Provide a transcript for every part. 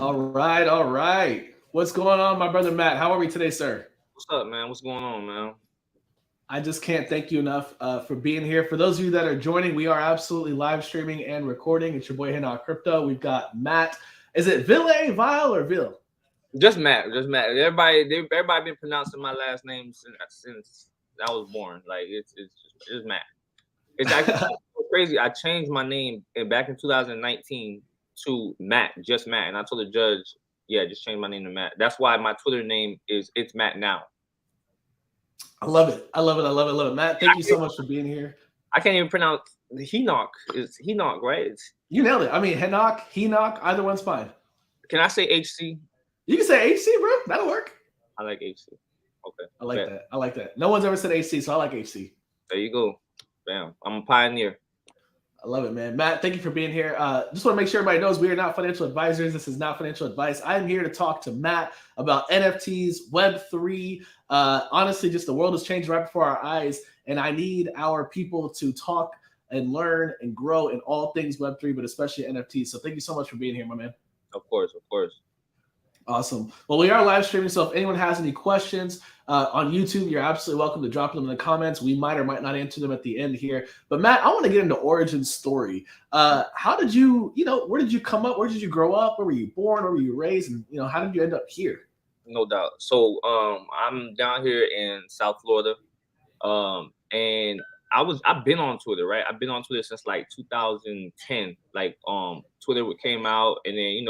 All right, all right. What's going on, my brother Matt? How are we today, sir? What's up, man? What's going on, man? I just can't thank you enough for being here. For those of you that are joining, we are absolutely live streaming and recording. It's your boy Hina Crypto. We've got Matt. Is it Ville, Vile, or Ville? Just Matt, just Matt. Everybody been pronouncing my last name since I was born. Like it's Matt. It's actually so crazy. I changed my name back in 2019 to Matt, just Matt, and I told the judge, yeah, just change my name to Matt. That's why my Twitter name is it's Matt now. I love it. I love it. I love it. I love it. Matt, thank you so much for being here. I can't even pronounce Henoch. It's Henoch, right? You nailed it. I mean, Henoch, either one's fine. Can I say HC? You can say HC, bro. That'll work. I like HC. Okay. I like that. I like that. No one's ever said HC, so I like HC. There you go. Bam. I'm a pioneer. I love it, man. Matt, thank you for being here. Just want to make sure everybody knows we are not financial advisors. This is not financial advice. I'm here to talk to Matt about NFTs, Web3. Honestly, just the world has changed right before our eyes, and I need our people to talk and learn and grow in all things Web3, but especially NFTs. So thank you so much for being here, my man. Of course, of course. Awesome. Well, we are live streaming, so if anyone has any questions on YouTube, you're absolutely welcome to drop them in the comments. We might or might not answer them at the end here. But Matt, I want to get into origin story. How did you, where did you come up? Where did you grow up? Where were you born? Where were you raised? And how did you end up here? No doubt. So I'm down here in South Florida, and I've been on Twitter, right? I've been on Twitter since like 2010. Like Twitter came out, and then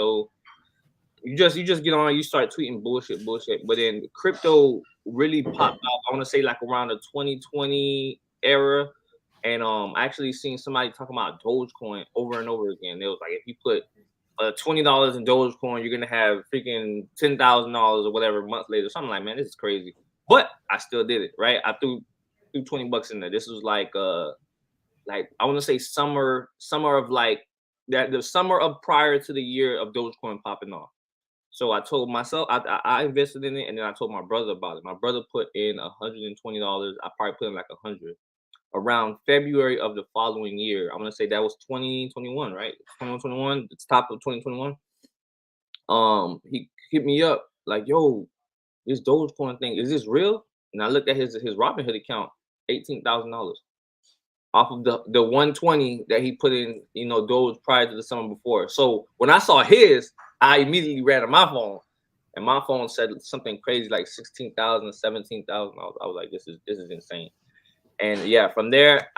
you just get on, you start tweeting bullshit, but then crypto really popped up. I want to say like around the 2020 era, and I actually seen somebody talking about Dogecoin over and over again. It was like, if you put $20 in Dogecoin, you're gonna have freaking $10,000 or whatever months later. So I'm like, man, this is crazy. But I still did it, right? I threw $20 in there. This was like I want to say summer of like that, the summer of prior to the year of Dogecoin popping off. So I told myself, I invested in it, and then I told my brother about it. My brother put in $120. I probably put in like 100. Around February of the following year, I'm gonna say that was 2021, right? 2021, it's top of 2021. He hit me up like, "Yo, this Dogecoin thing, is this real?" And I looked at his Robinhood account, $18,000 off of the 120 that he put in, Doge prior to the summer before. So when I saw his, I immediately ran on my phone, and my phone said something crazy like 16,000, 17,000. I was like, this is insane. And yeah, from there,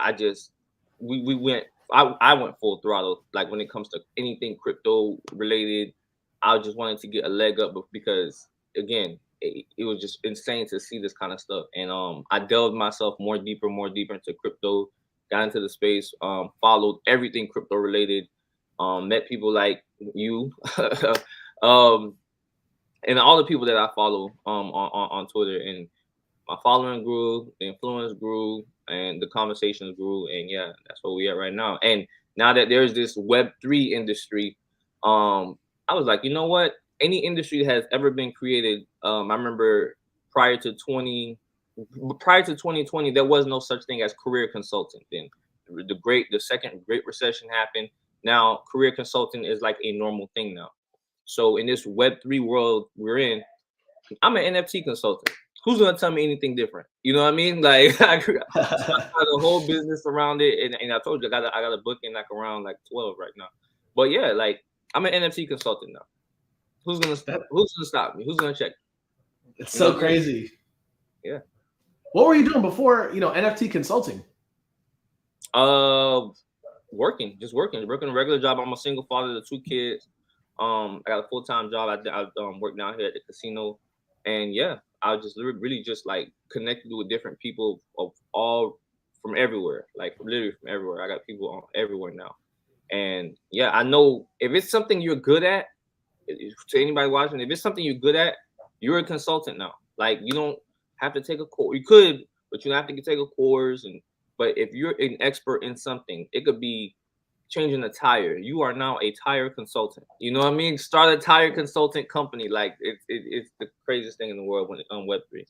we went. I went full throttle. Like when it comes to anything crypto related, I just wanted to get a leg up because again, it was just insane to see this kind of stuff. And I delved myself more deeper into crypto, got into the space, followed everything crypto related, met people like you, and all the people that I follow on Twitter, and my following grew, the influence grew, and the conversations grew, and yeah, that's where we at right now. And now that there's this Web3 industry, I was like, you know what? Any industry that has ever been created, I remember prior to 2020, there was no such thing as career consultant. Then the second Great Recession happened. Now career consulting is like a normal thing now. So in this Web3 world we're in, I'm an NFT consultant. Who's gonna tell me anything different? You know what I mean? Like I got the whole business around it, and I told you I got a book in like around like 12 right now. But yeah, like I'm an NFT consultant now. Who's gonna stop me? Who's gonna check? It's so crazy. Yeah. What were you doing before NFT consulting? Working a regular job. I'm a single father to 2 kids. I got a full-time job. I work down here at the casino, and yeah, I just really just like connected with different people of all from everywhere, like literally from everywhere. I got people everywhere now, and yeah, I know if it's something you're good at. To anybody watching, if it's something you're good at, you're a consultant now. Like you don't have to take a course. You could, but you have to take a course. But if you're an expert in something, it could be changing a tire. You are now a tire consultant. You know what I mean? Start a tire consultant company. Like it's the craziest thing in the world when on Web3.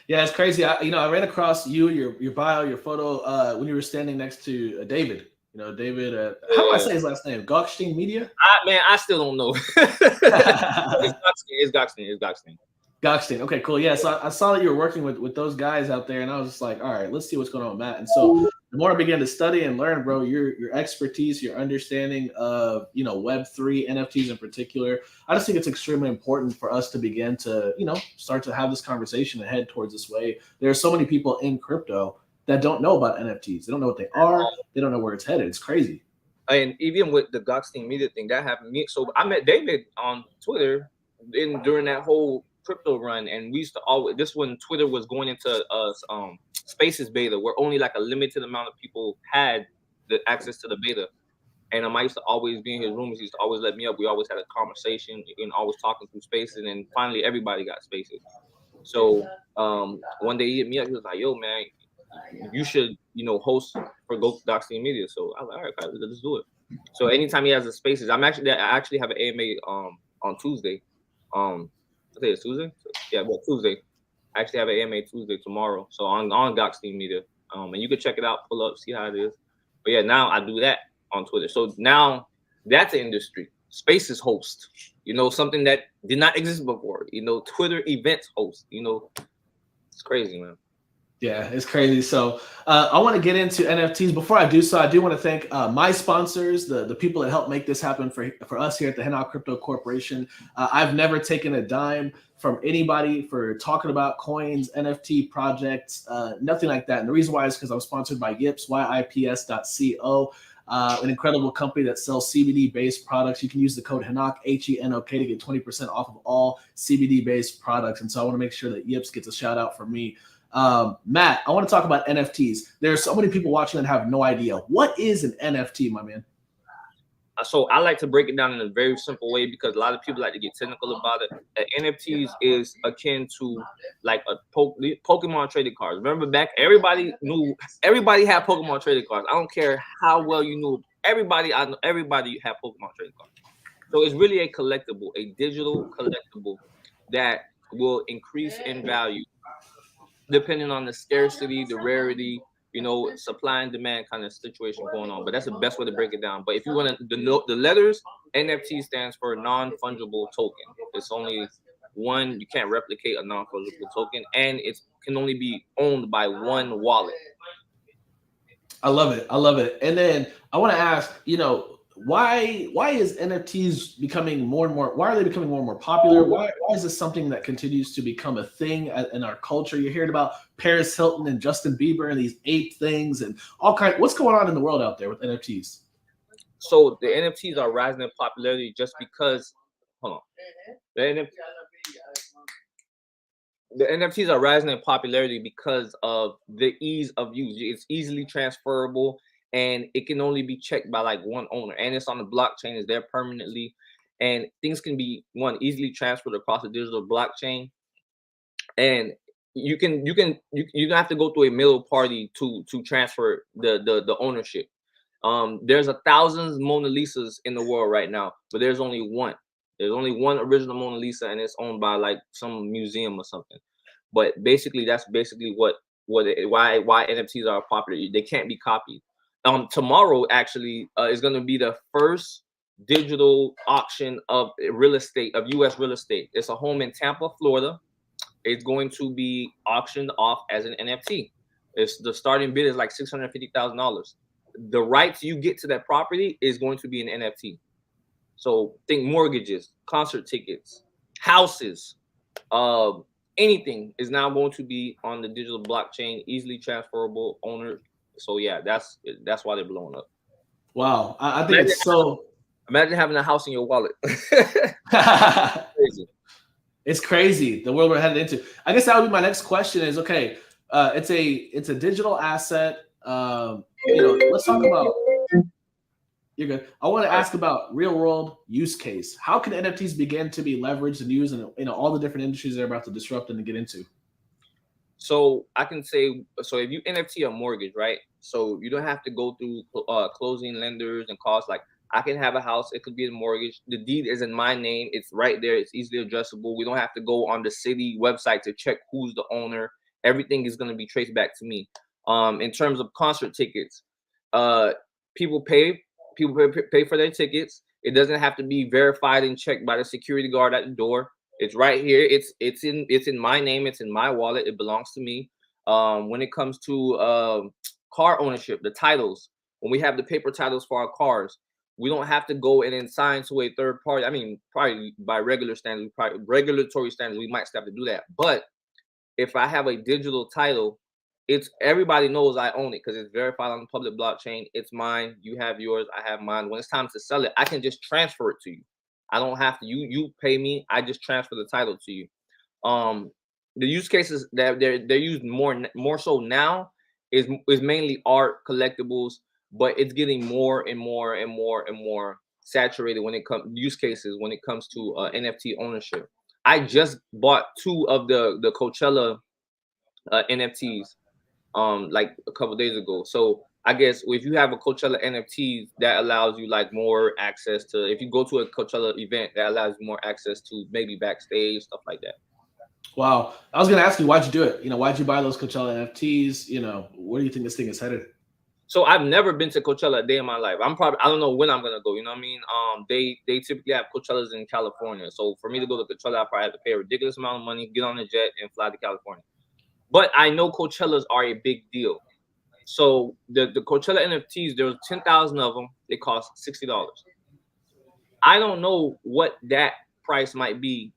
Yeah, it's crazy. I ran across your bio, your photo when you were standing next to David. You know, David. How do I say his last name? Goldstein Media. I still don't know. It's Goxton. Goldstein. Okay, cool. Yeah, so I saw that you were working with those guys out there, and I was just like, all right, let's see what's going on with Matt. And so the more I began to study and learn, bro, your expertise, your understanding of Web3 NFTs in particular, I just think it's extremely important for us to begin to start to have this conversation and head towards this way. There are so many people in crypto that don't know about NFTs. They don't know what they are. They don't know where it's headed. It's crazy. And even with the Goxton Media thing, that happened to me. So I met David on Twitter during that whole crypto run, and we used to always, this when Twitter was going into Spaces beta, where only like a limited amount of people had the access to the beta. And I used to always be in his rooms. He used to always let me up. We always had a conversation and always talking through Spaces. And then finally, everybody got Spaces. So one day he hit me up. He was like, "Yo, man, you should host for Goxton Media." So I was like, "All right, let's do it." So anytime he has the Spaces, I actually have an AMA on Tuesday. I think it's Tuesday. Yeah, Tuesday. I actually have an AMA Tuesday tomorrow. So on Goxton Media. And you can check it out, pull up, see how it is. But yeah, now I do that on Twitter. So now that's an industry. Spaces host, something that did not exist before. Twitter events host. It's crazy, man. Yeah, it's crazy. So I want to get into NFTs. Before I do so, I do want to thank my sponsors, the people that help make this happen for us here at the Henao Crypto Corporation. I've never taken a dime from anybody for talking about coins, NFT projects, nothing like that. And the reason why is because I'm sponsored by Yips, yips.co. An incredible company that sells CBD-based products. You can use the code HENOK, HENOK, to get 20% off of all CBD-based products. And so I want to make sure that Yips gets a shout out from me. Matt, I want to talk about NFTs. There are so many people watching that have no idea. What is an NFT, my man? So I like to break it down in a very simple way because a lot of people like to get technical about it. NFTs is akin to like a Pokemon trading cards. Remember back, everybody had Pokemon trading cards. I don't care how well you knew. Everybody had Pokemon trading cards. So it's really a collectible, a digital collectible that will increase in value depending on the scarcity, the rarity, supply and demand kind of situation going on. But that's the best way to break it down. But if you want to, the letters, NFT stands for non-fungible token. It's only one, you can't replicate a non-fungible token, and it can only be owned by one wallet. I love it. And then I want to ask, why is NFTs becoming more and more? Why are they becoming more and more popular? Why is this something that continues to become a thing in our culture? You're hearing about Paris Hilton and Justin Bieber and these ape things and all kinds. What's going on in the world out there with NFTs? So the NFTs are rising in popularity just because. Hold on. The NFTs are rising in popularity because of the ease of use. It's easily transferable, and it can only be checked by like one owner, and it's on the blockchain. It's there permanently, and things can be easily transferred across the digital blockchain. And you don't have to go through a middle party to transfer the ownership. There's 1,000 Mona Lisas in the world right now, but there's only one. There's only one original Mona Lisa, and it's owned by like some museum or something. But basically, that's basically why NFTs are popular. They can't be copied. Tomorrow actually is going to be the first digital auction of real estate, of U.S. real estate. It's a home in Tampa, Florida. It's going to be auctioned off as an NFT. It's the starting bid is like $650,000. The rights you get to that property is going to be an NFT. So think mortgages, concert tickets, houses, anything is now going to be on the digital blockchain, easily transferable owner. So yeah, that's why they're blowing up. Wow, I think it's so. Imagine having a house in your wallet. Crazy. It's crazy the world we're headed into. I guess that would be my next question. Is okay. It's a digital asset. Let's talk about. You're good. I want to ask about real world use case. How can NFTs begin to be leveraged and used in all the different industries they're about to disrupt and to get into? So I can say, so if you NFT a mortgage, right? So you don't have to go through closing lenders and costs. Like I can have a house, it could be a mortgage. The deed is in my name. It's right there. It's easily addressable. We don't have to go on the city website to check who's the owner. Everything is going to be traced back to me. In terms of concert tickets, People pay for their tickets. It doesn't have to be verified and checked by the security guard at the door. It's right here. It's in my name. It's in my wallet. It belongs to me. When it comes to car ownership, the titles, when we have the paper titles for our cars, we don't have to go and then sign to a third party. I mean, probably by regulatory standards, we might still have to do that. But if I have a digital title, it's everybody knows I own it because it's verified on the public blockchain. It's mine. You have yours. I have mine. When it's time to sell it, I can just transfer it to you. I don't have to. You pay me. I just transfer the title to you. Um, the use cases that they're used more so now is mainly art collectibles, but it's getting more and more and more and more saturated when it comes use cases when it comes to NFT ownership. I just bought two of the Coachella NFTs like a couple days ago. So I guess if you have a Coachella NFT, that allows you like more access to. If you go to a Coachella event, that allows you more access to maybe backstage stuff like that. Wow. I was going to ask you, why'd you do it? Why'd you buy those Coachella NFTs? Where do you think this thing is headed? So I've never been to Coachella a day in my life. I don't know when I'm gonna go. You know what I mean? They typically have Coachellas in California. So for me to go to Coachella, I probably have to pay a ridiculous amount of money, get on a jet, and fly to California. But I know Coachellas are a big deal. So the Coachella NFTs, there was 10,000 of them. They cost $60. I don't know what that price might be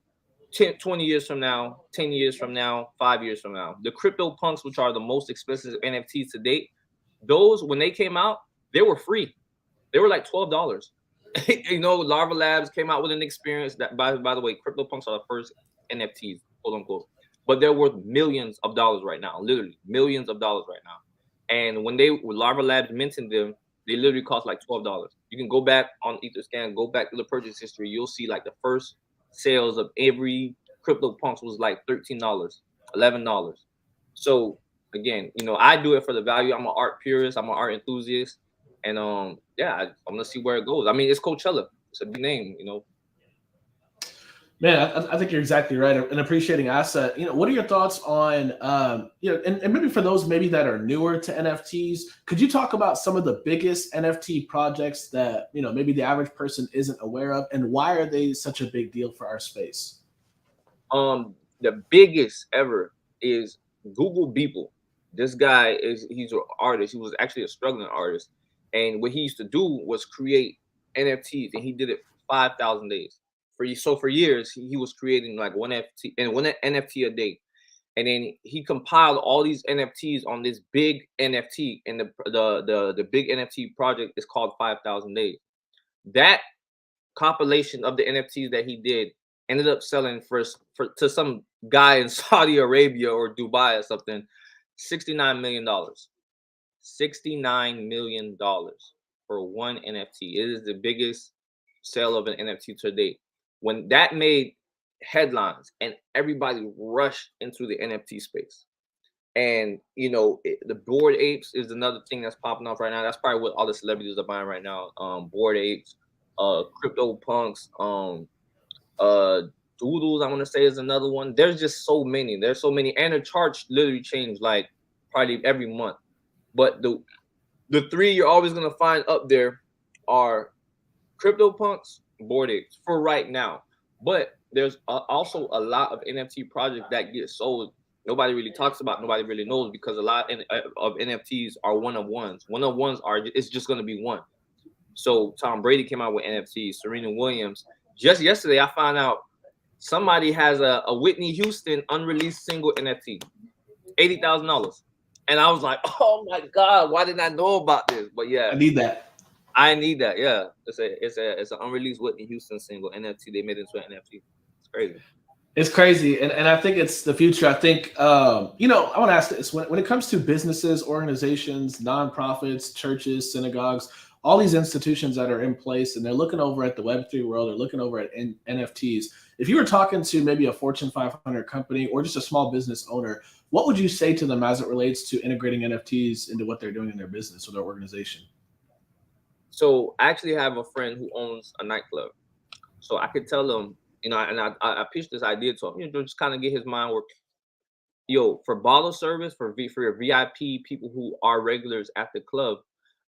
20 years from now, 10 years from now, 5 years from now. The crypto punks, which are the most expensive NFTs to date, those when they came out, they were free. They were like $12. Larva Labs came out with an experience that by the way, crypto punks are the first NFTs, quote unquote. But they're worth millions of dollars right now, literally millions of dollars right now. And when Larva Labs minted them, they literally cost like $12. You can go back on Etherscan, go back to the purchase history. You'll see like the first sales of every crypto punks was like $13, $11. So again, I do it for the value. I'm an art purist. I'm an art enthusiast, and yeah, I'm gonna see where it goes. I mean, it's Coachella. It's a big name. Man, I think you're exactly right. An appreciating asset. What are your thoughts on, and maybe for those maybe that are newer to NFTs, could you talk about some of the biggest NFT projects that, maybe the average person isn't aware of, and why are they such a big deal for our space? The biggest ever is Google Beeple. This guy he's an artist. He was actually a struggling artist. And what he used to do was create NFTs, and he did it for 5,000 days. For years, he was creating like one NFT a day. And then he compiled all these NFTs on this big NFT, and the big NFT project is called 5,000 Days. That compilation of the NFTs that he did ended up selling to some guy in Saudi Arabia or Dubai or something, $69 million. $69 million for one NFT. It is the biggest sale of an NFT to date. When that made headlines and everybody rushed into the NFT space. And the Bored Apes is another thing that's popping off right now. That's probably what all the celebrities are buying right now. Bored Apes, Crypto Punks, Doodles, I want to say, is another one. There's just so many. There's so many, and the charts literally change like probably every month. But the three you're always gonna find up there are Crypto Punks, Bored Apes for right now. But there's also a lot of NFT projects that get sold. Nobody really talks about. Nobody really knows because a lot of NFTs are one of ones. One of ones it's just gonna be one. So Tom Brady came out with NFTs. Serena Williams. Just yesterday, I found out somebody has a Whitney Houston unreleased single NFT, $80,000, and I was like, "Oh my God, why didn't I know about this?" But yeah, I need that. I need that. Yeah, it's an unreleased Whitney Houston single NFT. They made it into an NFT. It's crazy. It's crazy, and I think it's the future. I think I want to ask this: when it comes to businesses, organizations, nonprofits, churches, synagogues, all these institutions that are in place, and they're looking over at the Web3 world, they're looking over at NFTs. If you were talking to maybe a Fortune 500 company or just a small business owner, what would you say to them as it relates to integrating NFTs into what they're doing in their business or their organization? So I actually have a friend who owns a nightclub. So I could tell him, and I pitched this idea to him, just kind of get his mind working. For bottle service, for your VIP people who are regulars at the club,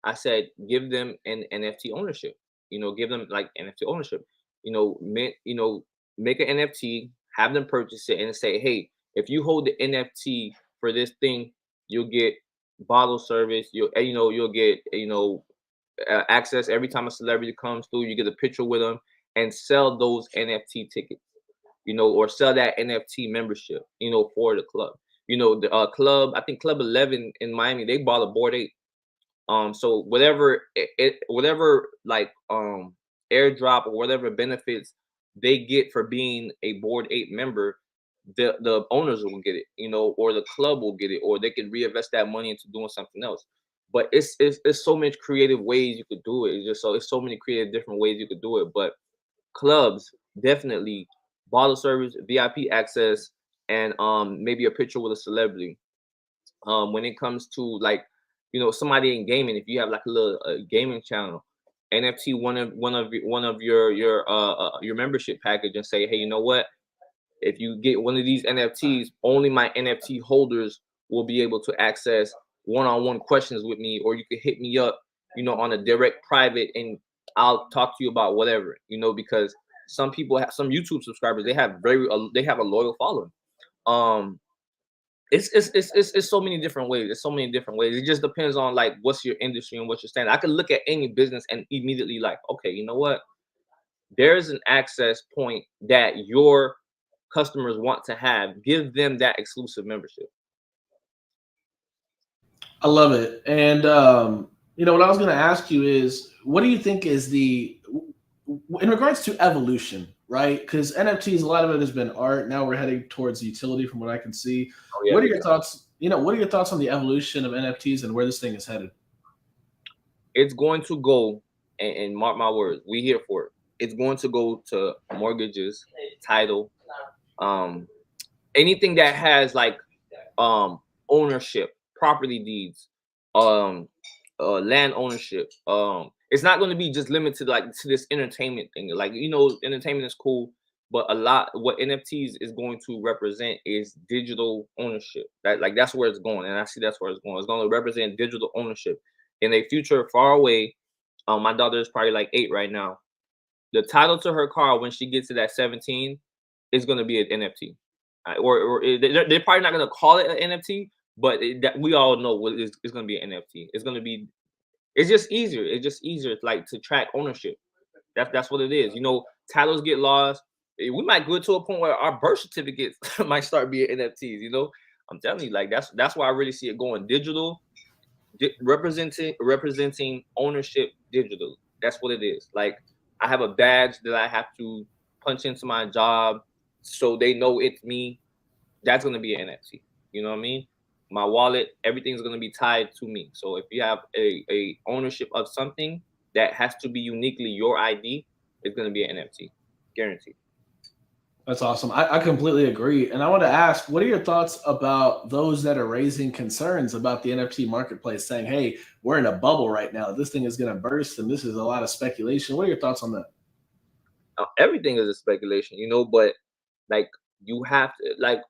I said, give them an NFT ownership. Give them like NFT ownership. Make an NFT, have them purchase it, and say, hey, if you hold the NFT for this thing, you'll get bottle service. You'll get access every time a celebrity comes through. You get a picture with them, and sell those NFT tickets. Or sell that NFT membership. For the club. The club. I think Club 11 in Miami, they bought a Bored Ape. So whatever like airdrop or whatever benefits they get for being a Bored Ape member, the owners will get it, or the club will get it, or they can reinvest that money into doing something else. But it's so much creative ways you could do it. It's so many creative different ways you could do it. But clubs definitely bottle service, VIP access, and maybe a picture with a celebrity. When it comes to like somebody in gaming, if you have like a little gaming channel, NFT one of your membership package, and say, hey, you know what, if you get one of these NFTs, only my NFT holders will be able to access one-on-one questions with me, or you can hit me up on a direct private, and I'll talk to you about whatever, because some people have, some YouTube subscribers, they have a loyal following. um it's so many different ways. There's so many different ways. It just depends on like what's your industry and what you're standing. I could look at any business and immediately like, okay, you know what? There's an access point that your customers want to have. Give them that exclusive membership. I love it. And what I was going to ask you is, what do you think is in regards to evolution, right? Because NFTs, a lot of it has been art. Now we're heading towards utility, from what I can see. Oh yeah, What are your thoughts? What are your thoughts on the evolution of NFTs and where this thing is headed? it's going to go, and mark my words, we here for it. It's going to go to mortgages, title, um, anything that has like ownership, property deeds, um land ownership. It's not going to be just limited like to this entertainment thing. Like, entertainment is cool, but a lot what NFTs is going to represent is digital ownership. That's where it's going, and I see that's where it's going. It's going to represent digital ownership in a future far away. My daughter is probably like 8 right now. The title to her car when she gets to that 17 is going to be an NFT. They're probably not going to call it an NFT, but that we all know what it's going to be an NFT. It's just easier. It's just easier like to track ownership. That's what it is. Titles get lost. We might go to a point where our birth certificates might start being NFTs. I'm telling you, like that's why I really see it going digital, representing ownership digital. That's what it is. Like, I have a badge that I have to punch into my job so they know it's me. That's gonna be an NFT. You know what I mean? My wallet, everything's gonna be tied to me. So if you have a ownership of something that has to be uniquely your ID, it's gonna be an NFT, guaranteed. That's awesome. I completely agree. And I want to ask, what are your thoughts about those that are raising concerns about the NFT marketplace, saying, hey, we're in a bubble right now. This thing is going to burst and this is a lot of speculation. What are your thoughts on that? Everything is a speculation, but like you have to like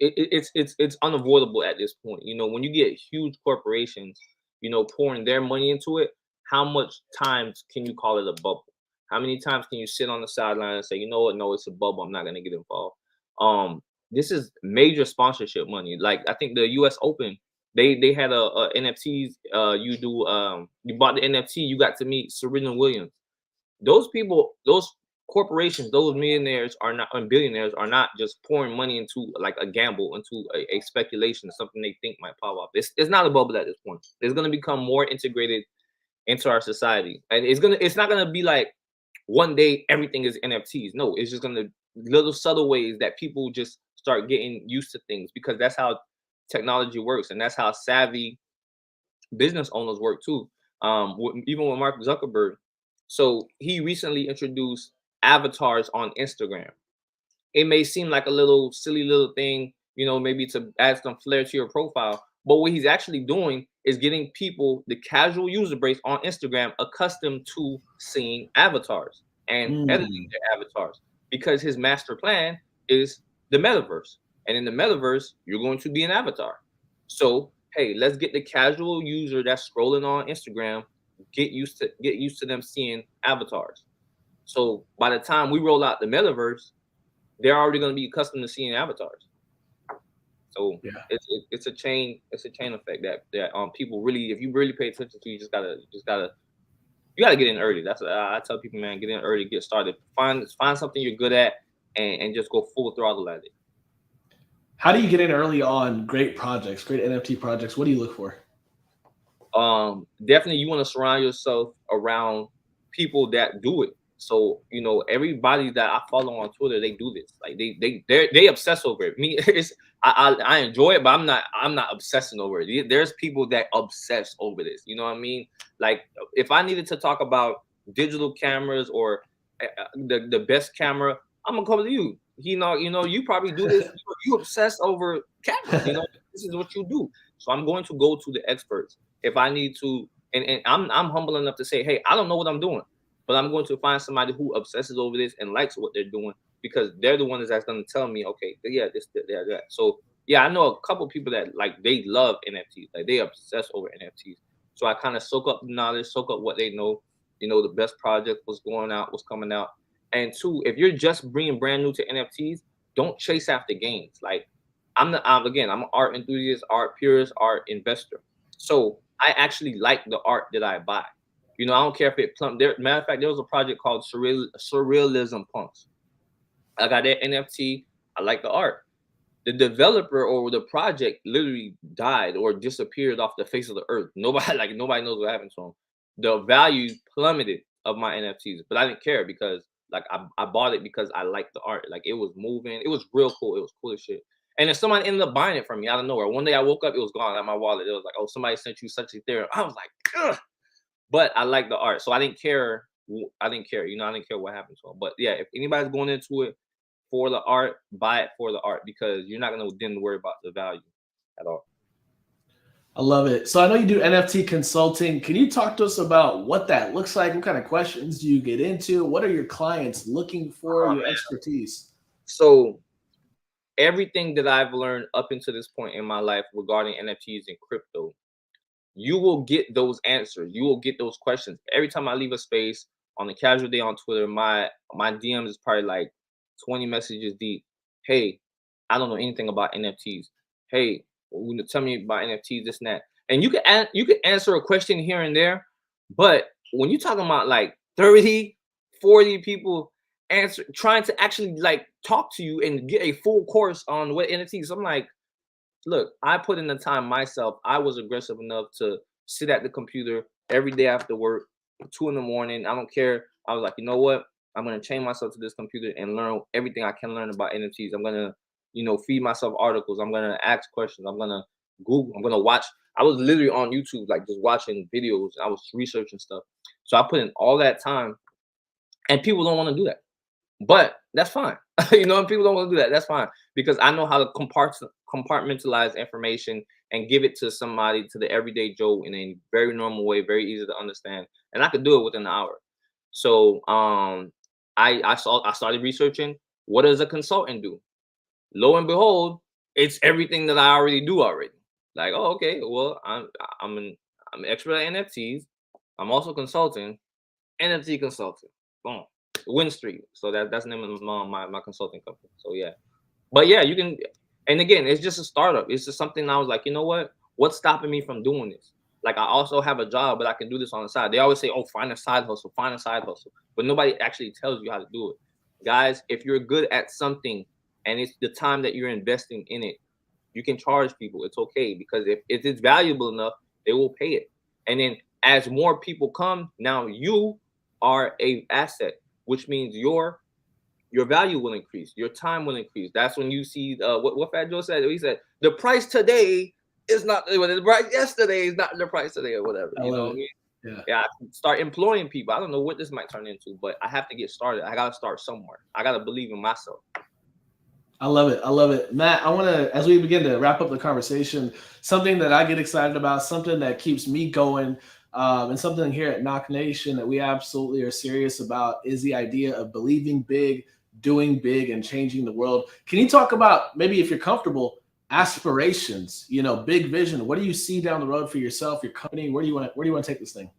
it's unavoidable at this point. When you get huge corporations, pouring their money into it, how much times can you call it a bubble? How many times can you sit on the sideline and say, you know what, no, it's a bubble, I'm not gonna get involved? This is major sponsorship money. Like, I think the US Open, they had a NFTs. You bought the NFT, you got to meet Serena Williams. Those people, those corporations, those millionaires are not, and billionaires are not just pouring money into like a gamble, into a speculation, something they think might pop up. It's not a bubble at this point. It's going to become more integrated into our society, and it's not going to be like one day everything is NFTs. No, it's just going to little subtle ways that people just start getting used to things, because that's how technology works, and that's how savvy business owners work too. Even with Mark Zuckerberg, so he recently introduced avatars on Instagram. It may seem like a little silly little thing, maybe to add some flair to your profile. But what he's actually doing is getting people, the casual user base on Instagram, accustomed to seeing avatars and editing Mm. their avatars, because his master plan is the metaverse. And in the metaverse, you're going to be an avatar. So, hey, let's get the casual user that's scrolling on Instagram get used to them seeing avatars. So by the time we roll out the metaverse, they're already going to be accustomed to seeing avatars. So Yeah. it's a chain effect that people really, if you really pay attention to, you gotta get in early. That's what I tell people, man, get in early, get started, find something you're good at, and just go full throttle at it. How do you get in early on great projects, great NFT projects? What do you look for? Definitely you want to surround yourself around people that do it. So everybody that I follow on Twitter, they do this. Like they obsess over it. Me, I enjoy it, but I'm not obsessing over it. There's people that obsess over this. You know what I mean? Like if I needed to talk about digital cameras or the best camera, I'm gonna come to you. You probably do this. You obsess over cameras. This is what you do. So I'm going to go to the experts if I need to, and I'm humble enough to say, hey, I don't know what I'm doing, but I'm going to find somebody who obsesses over this and likes what they're doing because they're the ones that's going to tell me, okay, yeah, this, that. So yeah, I know a couple people that like they love NFTs, like they obsess over NFTs. So I kind of soak up the knowledge, soak up what they know, the best project, what's going out, what's coming out. And two, if you're just bringing brand new to NFTs, don't chase after gains. Like I'm an art enthusiast, art purist, art investor. So I actually like the art that I buy. I don't care if it plump. Matter of fact, there was a project called Surrealism Punks. I got that NFT. I like the art. The developer or the project literally died or disappeared off the face of the earth. Nobody knows what happened to him. The value plummeted of my NFTs, but I didn't care because like I bought it because I liked the art. Like it was moving. It was real cool. It was cool as shit. And if somebody ended up buying it from me out of nowhere, one day I woke up, it was gone out of my wallet. It was like, oh, somebody sent you such Ethereum. I was like, ugh. But I like the art, so I didn't care. I didn't care. I didn't care what happened to him. But yeah, if anybody's going into it for the art, buy it for the art because you're not gonna then worry about the value at all. I love it. So I know you do NFT consulting. Can you talk to us about what that looks like? What kind of questions do you get into? What are your clients looking for? Your expertise. So everything that I've learned up until this point in my life regarding NFTs and crypto, you will get those answers. You will get those questions. Every time I leave a space on a casual day on Twitter, my DMs is probably like 20 messages deep. Hey, I don't know anything about NFTs. Hey, tell me about NFTs, this and that. And you can answer a question here and there, but when you're talking about like 30, 40 people trying to actually like talk to you and get a full course on what NFTs, I'm like, look, I put in the time myself. I was aggressive enough to sit at the computer every day after work, 2 a.m. I don't care. I was like, you know what? I'm gonna chain myself to this computer and learn everything I can learn about NFTs. I'm gonna, feed myself articles. I'm gonna ask questions. I'm gonna Google. I'm gonna watch. I was literally on YouTube, like just watching videos. I was researching stuff. So I put in all that time, and people don't want to do that. But that's fine. If people don't want to do that, that's fine. Because I know how to compartmentalize information and give it to somebody, to the everyday Joe in a very normal way, very easy to understand. And I could do it within an hour. So I started researching, what does a consultant do? Lo and behold, it's everything that I already do already. Like, oh, okay, well, I'm an expert at NFTs. I'm also consulting, NFT consultant. Boom. Win Street. So that's the name of my consulting company. So yeah. But yeah, you can, and again, it's just a startup. It's just something I was like, you know what? What's stopping me from doing this? Like I also have a job, but I can do this on the side. They always say, oh, find a side hustle, find a side hustle. But nobody actually tells you how to do it. Guys, if you're good at something and it's the time that you're investing in it, you can charge people. It's okay, because if it's valuable enough, they will pay it. And then as more people come, now you are a asset, which means your value will increase, your time will increase. That's when you see what Fat Joe said. He said the price today is not the price yesterday is not the price today or whatever. You know what I mean? Yeah. I can start employing people. I don't know what this might turn into, but I have to get started. I gotta start somewhere. I gotta believe in myself. I love it. I love it. Matt, I want to, as we begin to wrap up the conversation, something that I get excited about, something that keeps me going, and something here at Knock Nation that we absolutely are serious about is the idea of believing big, doing big, and changing the world. Can you talk about, maybe if you're comfortable, aspirations, big vision? What do you see down the road for yourself, your company? Where do you want to take this thing?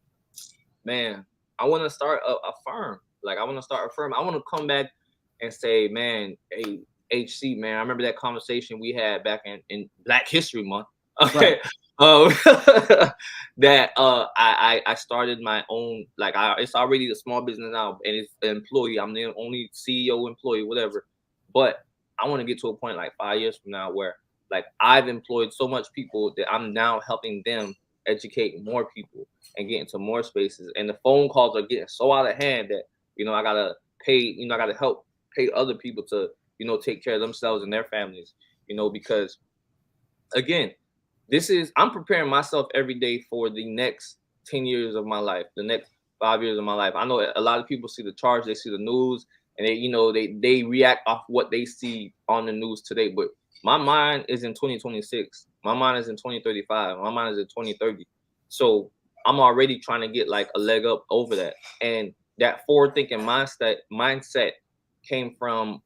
man, I want to start a firm. Like I want to start a firm. I want to come back and say, man, hey, HC, man, I remember that conversation we had back in Black History Month. Okay. Right. Um, that I started my own, like it's already a small business now, and it's an employee. I'm the only CEO employee, whatever. But I want to get to a point like 5 years from now where like I've employed so much people that I'm now helping them educate more people and get into more spaces. And the phone calls are getting so out of hand that, I gotta pay, I gotta help pay other people to, take care of themselves and their families, because again, I'm preparing myself every day for the next 10 years of my life, the next 5 years of my life. I know a lot of people see the charts, they see the news, and they react off what they see on the news today. But my mind is in 2026. My mind is in 2035. My mind is in 2030. So I'm already trying to get like a leg up over that. And that forward thinking mindset came from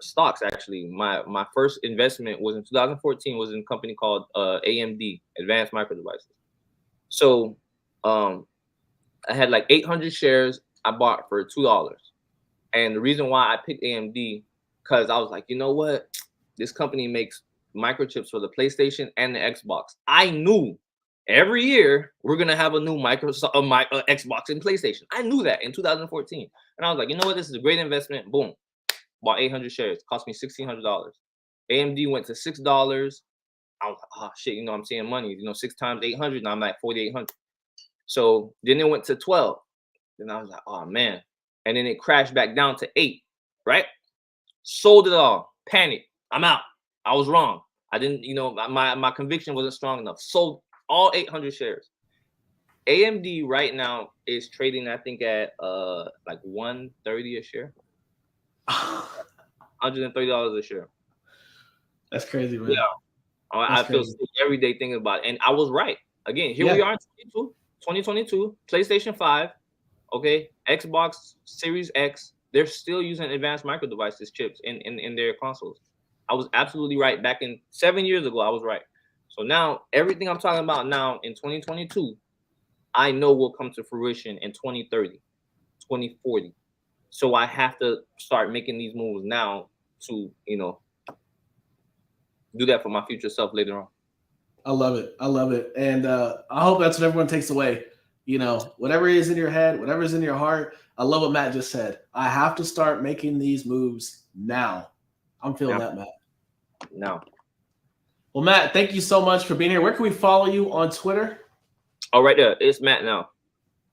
stocks. Actually, my first investment was in 2014, was in a company called AMD, Advanced Micro Devices. So I had like 800 shares I bought for $2. And the reason why I picked AMD, because I was like, you know what, this company makes microchips for the PlayStation and the Xbox. I knew every year we're gonna have a new Xbox and PlayStation. I knew that in 2014, and I was like, you know what, this is a great investment. Boom, bought 800 shares. Cost me $1,600. AMD went to $6. I was like, oh shit, I'm seeing money. 6 times 800. Now I'm like 4,800. So then it went to 12. Then I was like, oh man. And then it crashed back down to 8. Right? Sold it all. Panic. I'm out. I was wrong. I didn't. My conviction wasn't strong enough. Sold all 800 shares. AMD right now is trading, I think, at like $130 a share. $130 a share. That's crazy, man. Yeah, I feel sick every day thinking about it. And I was right. Again, here we are in 2022, PlayStation 5, okay, Xbox Series X. They're still using advanced micro devices chips in their consoles. I was absolutely right. Back in 7 years ago, I was right. So now everything I'm talking about now in 2022, I know will come to fruition in 2030, 2040. So I have to start making these moves now to, do that for my future self later on. I love it. I love it. And I hope that's what everyone takes away. Whatever is in your head, whatever is in your heart. I love what Matt just said. I have to start making these moves now. I'm feeling that, Matt. Now. Well, Matt, thank you so much for being here. Where can we follow you on Twitter? Oh, right there. It's Matt now.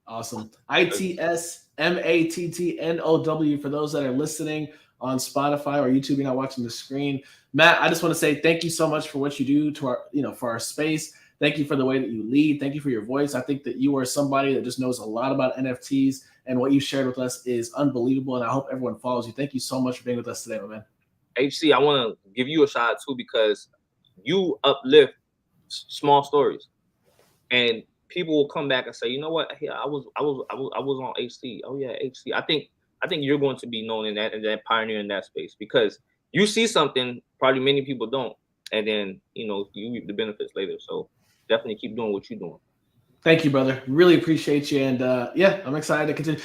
Awesome. ITSMATTNOW for those that are listening on Spotify or YouTube. You're not watching the screen. Matt, I just want to say thank you so much for what you do to our, for our space. Thank you for the way that you lead. Thank you for your voice. I think that you are somebody that just knows a lot about NFTs, and what you shared with us is unbelievable. And I hope everyone follows you. Thank you so much for being with us today, my man. HC, I want to give you a shout out too, because you uplift small stories, and people will come back and say, you know what? Yeah, I was on HC. Oh yeah, HC. I think you're going to be known in that pioneer in that space, because you see something probably many people don't, and then you reap the benefits later. So definitely keep doing what you're doing. Thank you, brother. Really appreciate you. And yeah, I'm excited to continue.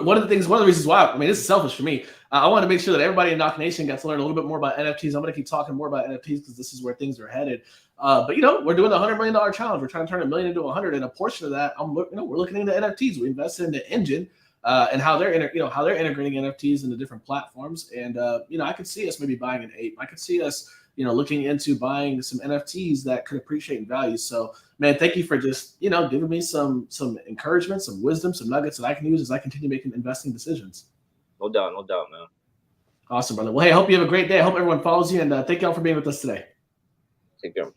One of the reasons why, this is selfish for me. I want to make sure that everybody in Knock Nation gets to learn a little bit more about NFTs. I'm going to keep talking more about NFTs because this is where things are headed. But we're doing the $100 million challenge. We're trying to turn $1 million into 100, and a portion of that, we're looking into NFTs. We invested in the engine and how they're integrating NFTs into different platforms. And I could see us maybe buying an ape. I could see us looking into buying some NFTs that could appreciate in value. So, man, thank you for just, giving me some encouragement, some wisdom, some nuggets that I can use as I continue making investing decisions. No doubt, man. Awesome, brother. Well, hey, I hope you have a great day. I hope everyone follows you, and thank y'all for being with us today. Take care.